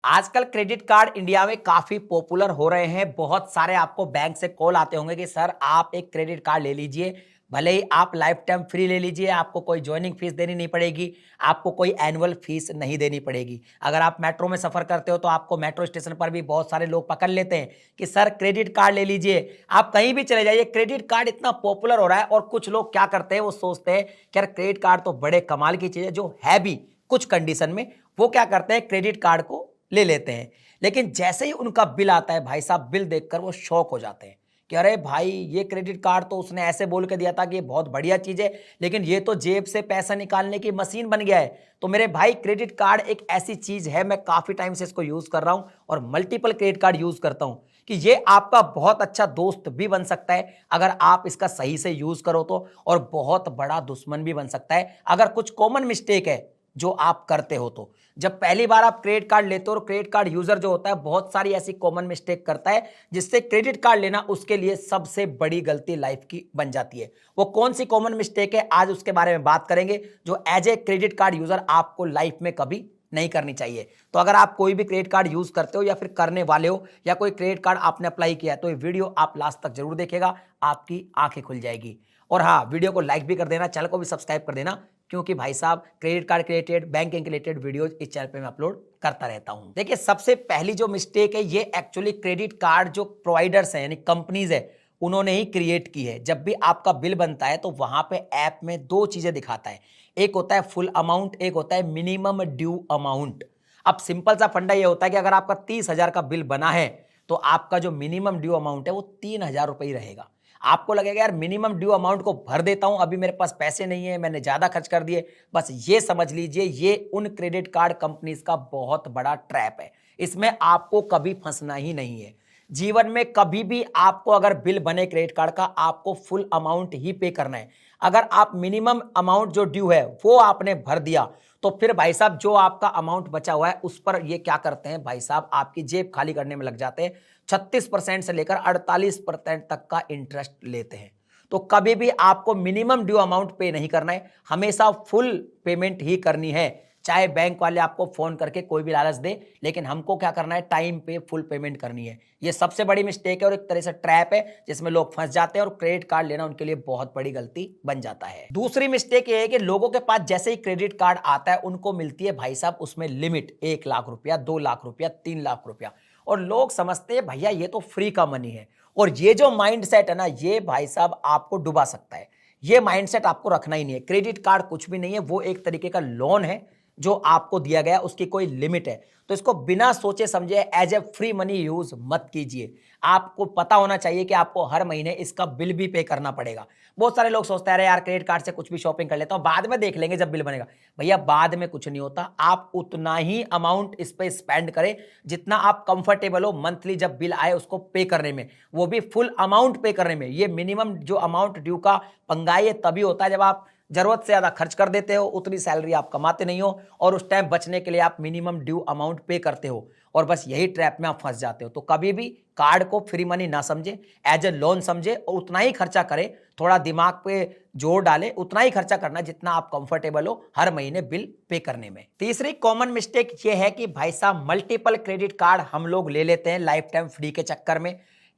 आजकल credit card India में काफी पॉपुलर हो रहे हैं। बहुत सारे आपको बैंक से कॉल आते होंगे कि सर आप एक क्रेडिट कार्ड ले लीजिए, भले ही आप लाइफ टाइम फ्री ले लीजिए, आपको कोई ज्वाइनिंग फीस देनी नहीं पड़ेगी, आपको कोई एनुअल फीस नहीं देनी पड़ेगी। अगर आप मेट्रो में सफर करते हो तो आपको मेट्रो स्टेशन पर भी बहुत सारे लोग पकड़ लेते हैं कि सर क्रेडिट कार्ड ले लीजिए। आप कहीं भी चले जाइए, क्रेडिट कार्ड इतना पॉपुलर हो रहा है। और कुछ लोग क्या करते हैं, वो सोचते हैं कि यार क्रेडिट कार्ड तो बड़े कमाल की चीज है, जो है भी कुछ कंडीशन में, वो क्या करते हैं क्रेडिट कार्ड को ले लेते हैं। लेकिन जैसे ही उनका बिल आता है, भाई साहब बिल देखकर वो शॉक हो जाते हैं कि अरे भाई ये क्रेडिट कार्ड तो उसने ऐसे बोल के दिया था कि ये बहुत बढ़िया चीज है, लेकिन ये तो जेब से पैसा निकालने की मशीन बन गया है। तो मेरे भाई क्रेडिट कार्ड एक ऐसी चीज है, मैं काफी टाइम से इसको यूज कर रहा हूं और मल्टीपल क्रेडिट कार्ड यूज करता हूं, कि ये आपका बहुत अच्छा दोस्त भी बन सकता है अगर आप इसका सही से यूज करो तो, और बहुत बड़ा दुश्मन भी बन सकता है अगर कुछ कॉमन मिस्टेक है जो आप करते हो तो। जब पहली बार आप क्रेडिट कार्ड लेते हो, और क्रेडिट कार्ड यूजर जो होता है बहुत सारी ऐसी कॉमन मिस्टेक करता है जिससे क्रेडिट कार्ड लेना उसके लिए सबसे बड़ी गलती लाइफ की बन जाती है। वो कौन सी कॉमन मिस्टेक है, आज उसके बारे में बात करेंगे, जो as a credit card user आपको लाइफ में कभी नहीं करनी चाहिए। तो अगर आप कोई भी क्रेडिट कार्ड यूज करते हो या फिर करने वाले हो, या कोई क्रेडिट कार्ड आपने अप्लाई किया है, तो ये वीडियो आप लास्ट तक जरूर देखिएगा, आपकी आंखें खुल जाएगी। और हाँ, वीडियो को लाइक भी कर देना, चैनल को भी सब्सक्राइब कर देना, क्योंकि भाई साहब credit card related, banking related videos इस चैनल पे मैं अपलोड करता रहता हूं। देखिए, सबसे पहली जो मिस्टेक है, ये एक्चुअली क्रेडिट कार्ड जो प्रोवाइडर्स हैं यानी कंपनीज है, उन्होंने ही क्रिएट की है। जब भी आपका बिल बनता है तो वहां पे ऐप में दो चीजें दिखाता है, एक होता है फुल अमाउंट, एक होता है मिनिमम ड्यू अमाउंट। अब सिंपल सा फंडा ये होता है कि अगर आपका 30,000 का बिल बना है तो आपका जो मिनिमम ड्यू अमाउंट है वो 3,000 रुपये ही रहेगा। आपको लगेगा यार मिनिमम ड्यू अमाउंट को भर देता हूं, अभी मेरे पास पैसे नहीं है, मैंने ज्यादा खर्च कर दिए। बस ये समझ लीजिए, ये उन क्रेडिट कार्ड कंपनीज का बहुत बड़ा ट्रैप है। इसमें आपको कभी फंसना ही नहीं है। जीवन में कभी भी आपको अगर बिल बने क्रेडिट कार्ड का, आपको फुल अमाउंट ही पे करना है। अगर आप मिनिमम अमाउंट जो ड्यू है वो आपने भर दिया, तो फिर भाई साहब जो आपका अमाउंट बचा हुआ है उस पर ये क्या करते हैं भाई साहब, आपकी जेब खाली करने में लग जाते हैं। 36% से लेकर 48% तक का इंटरेस्ट लेते हैं। तो कभी भी आपको मिनिमम ड्यू अमाउंट पे नहीं करना है, हमेशा फुल पेमेंट ही करनी है। चाहे बैंक वाले आपको फोन करके कोई भी लालच दे, लेकिन हमको क्या करना है, टाइम पे फुल पेमेंट करनी है। ये सबसे बड़ी मिस्टेक है और एक तरह से ट्रैप है जिसमें लोग फंस जाते हैं और क्रेडिट कार्ड लेना उनके लिए बहुत बड़ी गलती बन जाता है। दूसरी मिस्टेक ये है कि लोगों के पास जैसे ही क्रेडिट कार्ड आता है उनको मिलती है भाई साहब उसमें लिमिट, 1 लाख रुपया, 2 लाख रुपया, 3 लाख रुपया, और लोग समझते हैं भैया ये तो फ्री का मनी है। और ये जो माइंडसेट है ना, ये भाई साहब आपको डुबा सकता है। ये माइंडसेट आपको रखना ही नहीं है। क्रेडिट कार्ड कुछ भी नहीं है, वो एक तरीके का लोन है जो आपको दिया गया, उसकी कोई लिमिट है। तो इसको बिना सोचे समझे as a free money use मत कीजिए। आपको पता होना चाहिए कि आपको हर महीने इसका बिल भी पे करना पड़ेगा। बहुत सारे लोग सोचते हैं अरे यार क्रेडिट कार्ड से कुछ भी शॉपिंग कर लेता हूं, बाद में देख लेंगे जब बिल बनेगा। भैया बाद में कुछ नहीं होता, आप उतना ही अमाउंट इस पे स्पेंड करें जितना आप कंफर्टेबल हो मंथली जब बिल आए उसको पे करने में, वो भी फुल अमाउंट पे करने में। ये मिनिमम जो अमाउंट ड्यू का पंगा ये तभी होता है जब आप जरूरत से ज्यादा खर्च कर देते हो, उतनी सैलरी आप कमाते नहीं हो, और उस टाइम बचने के लिए आप मिनिमम ड्यू अमाउंट पे करते हो, और बस यही ट्रैप में आप फंस जाते हो। तो कभी भी कार्ड को फ्री मनी ना समझे, एज ए लोन समझे, और उतना ही खर्चा करें, थोड़ा दिमाग पे जोर डाले, उतना ही खर्चा करना जितना आप कंफर्टेबल हो हर महीने बिल पे करने में। तीसरी कॉमन मिस्टेक ये है कि भाई साहब मल्टीपल क्रेडिट कार्ड हम लोग ले लेते हैं लाइफ टाइम फ्री के चक्कर में।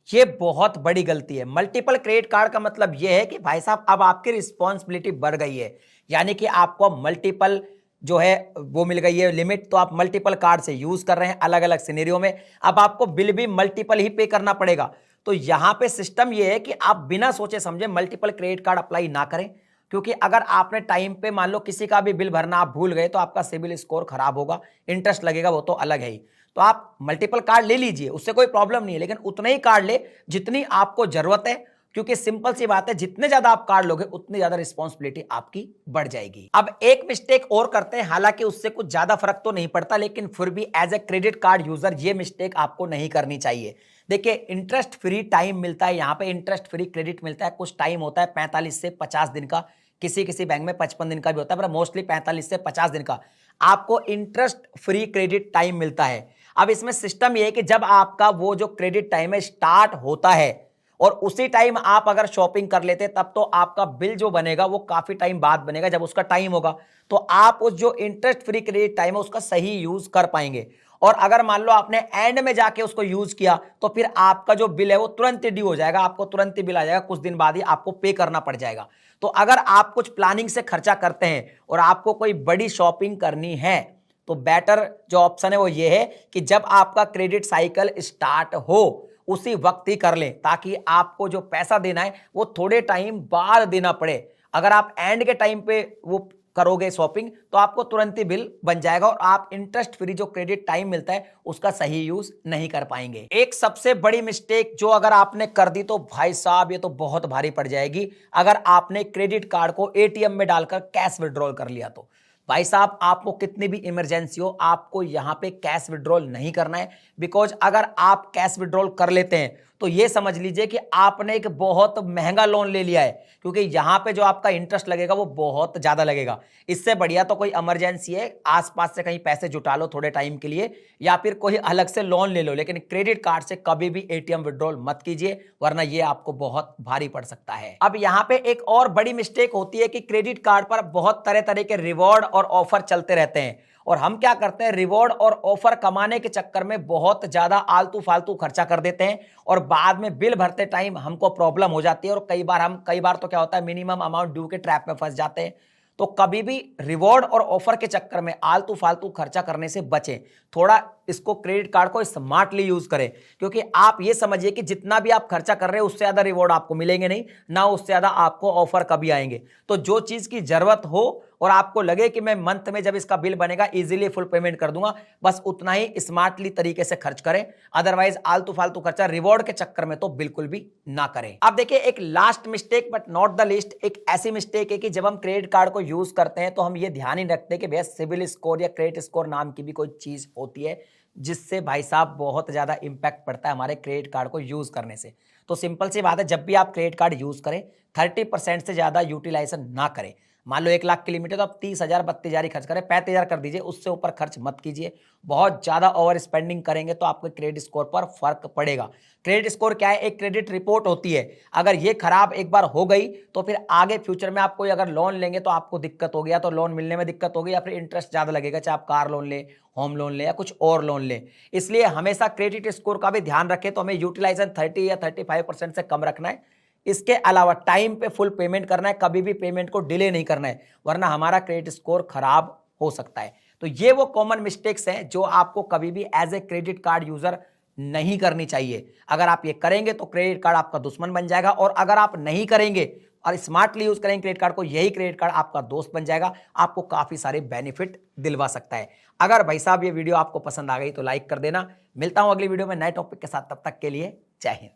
ये बहुत बड़ी गलती है। मल्टीपल क्रेडिट कार्ड का मतलब ये है कि भाई साहब अब आपकी रिस्पॉन्सिबिलिटी बढ़ गई है, यानी कि आपको मल्टीपल जो है वो मिल गई है लिमिट, तो आप मल्टीपल कार्ड से यूज कर रहे हैं अलग अलग सिनेरियो में। अब आपको बिल भी मल्टीपल ही पे करना पड़ेगा। तो यहां पे सिस्टम ये है कि आप बिना सोचे समझे मल्टीपल क्रेडिट कार्ड अप्लाई ना करें, क्योंकि अगर आपने टाइम पे मान लो किसी का भी बिल भरना आप भूल गए तो आपका सिबिल स्कोर खराब होगा, इंटरेस्ट लगेगा, वो तो अलग है ही। तो आप मल्टीपल कार्ड ले लीजिए, उससे कोई प्रॉब्लम नहीं है, लेकिन उतने ही कार्ड ले जितनी आपको जरूरत है, क्योंकि सिंपल सी बात है जितने ज्यादा आप कार्ड लोगे उतनी ज्यादा रिस्पॉन्सिबिलिटी आपकी बढ़ जाएगी। अब एक मिस्टेक और करते हैं, हालांकि उससे कुछ ज्यादा फर्क तो नहीं पड़ता, लेकिन फिर भी as a credit card user ये मिस्टेक आपको नहीं करनी चाहिए। देखिए, इंटरेस्ट फ्री टाइम मिलता है, यहां पे इंटरेस्ट फ्री क्रेडिट मिलता है। कुछ टाइम होता है 45 से 50 दिन का, किसी किसी बैंक में 55 दिन का भी होता है, पर मोस्टली 45 से 50 दिन का आपको इंटरेस्ट फ्री क्रेडिट टाइम मिलता है। अब इसमें सिस्टम यह है कि जब आपका वो जो क्रेडिट टाइम है स्टार्ट होता है और उसी टाइम आप अगर शॉपिंग कर लेते तब तो आपका बिल जो बनेगा वो काफी टाइम बाद बनेगा, जब उसका टाइम होगा तो आप उस जो इंटरेस्ट फ्री क्रेडिट टाइम है उसका सही यूज कर पाएंगे। और अगर मान लो आपने एंड में जाके उसको यूज किया तो फिर आपका जो बिल है वो तुरंत ही ड्यू हो जाएगा, आपको तुरंत ही बिल आ जाएगा, कुछ दिन बाद ही आपको पे करना पड़ जाएगा। तो अगर आप कुछ प्लानिंग से खर्चा करते हैं और आपको कोई बड़ी शॉपिंग करनी है तो बेटर जो ऑप्शन है वो ये है कि जब आपका क्रेडिट साइकिल स्टार्ट हो उसी वक्त ही कर लें, ताकि आपको जो पैसा देना है वो थोड़े टाइम बाद देना पड़े। अगर आप एंड के टाइम पे वो करोगे शॉपिंग तो आपको तुरंत ही बिल बन जाएगा और आप इंटरेस्ट फ्री जो क्रेडिट टाइम मिलता है उसका सही यूज नहीं कर पाएंगे। एक सबसे बड़ी मिस्टेक जो अगर आपने कर दी तो भाई साहब ये तो बहुत भारी पड़ जाएगी, अगर आपने क्रेडिट कार्ड को एटीएम में डालकर कैश विड्रॉल कर लिया तो भाई साहब आपको कितनी भी इमरजेंसी हो आपको यहां पे कैश विड्रॉल नहीं करना है। बिकॉज अगर आप कैश विड्रॉल कर लेते हैं तो ये समझ लीजिए कि आपने एक बहुत महंगा लोन ले लिया है, क्योंकि यहां पे जो आपका इंटरेस्ट लगेगा वो बहुत ज्यादा लगेगा। इससे बढ़िया तो कोई इमरजेंसी है आसपास से कहीं पैसे जुटा लो थोड़े टाइम के लिए या फिर कोई अलग से लोन ले लो, लेकिन क्रेडिट कार्ड से कभी भी एटीएम विड्रॉल मत कीजिए वरना ये आपको बहुत भारी पड़ सकता है। अब यहां पे एक और बड़ी मिस्टेक होती है कि क्रेडिट कार्ड पर बहुत तरह तरह के रिवॉर्ड और ऑफर चलते रहते हैं और हम क्या करते हैं रिवॉर्ड और ऑफर कमाने के चक्कर में बहुत ज्यादा आलतू फालतू खर्चा कर देते हैं और बाद में बिल भरते टाइम हमको प्रॉब्लम हो जाती है और कई बार तो क्या होता है मिनिमम अमाउंट ड्यू के ट्रैप में फंस जाते हैं। तो कभी भी रिवॉर्ड और ऑफर के चक्कर में आलतू फालतू खर्चा करने से बचें, थोड़ा इसको क्रेडिट कार्ड को स्मार्टली यूज करें, क्योंकि आप ये समझिए कि जितना भी आप खर्चा कर रहे हैं उससे ज्यादा रिवॉर्ड आपको मिलेंगे नहीं, ना उससे ज्यादा आपको ऑफर कभी आएंगे। तो जो चीज की जरूरत हो और आपको लगे कि मैं मंथ में जब इसका बिल बनेगा इजीली फुल पेमेंट कर दूंगा, बस उतना ही स्मार्टली तरीके से खर्च करें। अदरवाइज आलतू फालतू खर्चा रिवॉर्ड के चक्कर में तो बिल्कुल भी ना करें। अब देखिए एक last mistake but not the least, एक ऐसी मिस्टेक है कि जब हम क्रेडिट कार्ड को यूज करते हैं तो हम ये ध्यान ही रखते हैं कि भैया सिविल स्कोर या क्रेडिट स्कोर नाम की भी कोई चीज होती है जिससे भाई साहब बहुत ज्यादा इंपैक्ट पड़ता है हमारे क्रेडिट कार्ड को यूज करने से। तो सिंपल सी बात है, जब भी आप क्रेडिट कार्ड यूज करें 30% से ज्यादा यूटिलाइजेशन ना करें। मान लो 1 लाख की लिमिट है तो आप 30,000 32,000 ही खर्च करें, 35,000 कर दीजिए, उससे ऊपर खर्च मत कीजिए। बहुत ज्यादा ओवर स्पेंडिंग करेंगे तो आपके क्रेडिट स्कोर पर फर्क पड़ेगा। क्रेडिट स्कोर क्या है? एक क्रेडिट रिपोर्ट होती है, अगर ये खराब एक बार हो गई तो फिर आगे फ्यूचर में आप कोई अगर लोन लेंगे तो आपको दिक्कत होगी, या तो लोन मिलने में दिक्कत होगी या फिर इंटरेस्ट ज्यादा लगेगा, चाहे आप कार लोन ले, होम लोन ले या कुछ और लोन ले। इसलिए हमेशा क्रेडिट स्कोर का भी ध्यान रखें। तो हमें यूटिलाइजेशन 30 या 35% से कम रखना है। इसके अलावा टाइम पे फुल पेमेंट करना है, कभी भी पेमेंट को डिले नहीं करना है वरना हमारा क्रेडिट स्कोर खराब हो सकता है। तो ये वो कॉमन मिस्टेक्स हैं जो आपको कभी भी as a credit card user नहीं करनी चाहिए। अगर आप ये करेंगे तो क्रेडिट कार्ड आपका दुश्मन बन जाएगा, और अगर आप नहीं करेंगे और स्मार्टली यूज करेंगे क्रेडिट कार्ड को, यही क्रेडिट कार्ड आपका दोस्त बन जाएगा, आपको काफी सारे बेनिफिट दिलवा सकता है। अगर भाई साहब ये वीडियो आपको पसंद आ गई तो लाइक कर देना। मिलता हूं अगली वीडियो में नए टॉपिक के साथ, तब तक के लिए जय हिंद।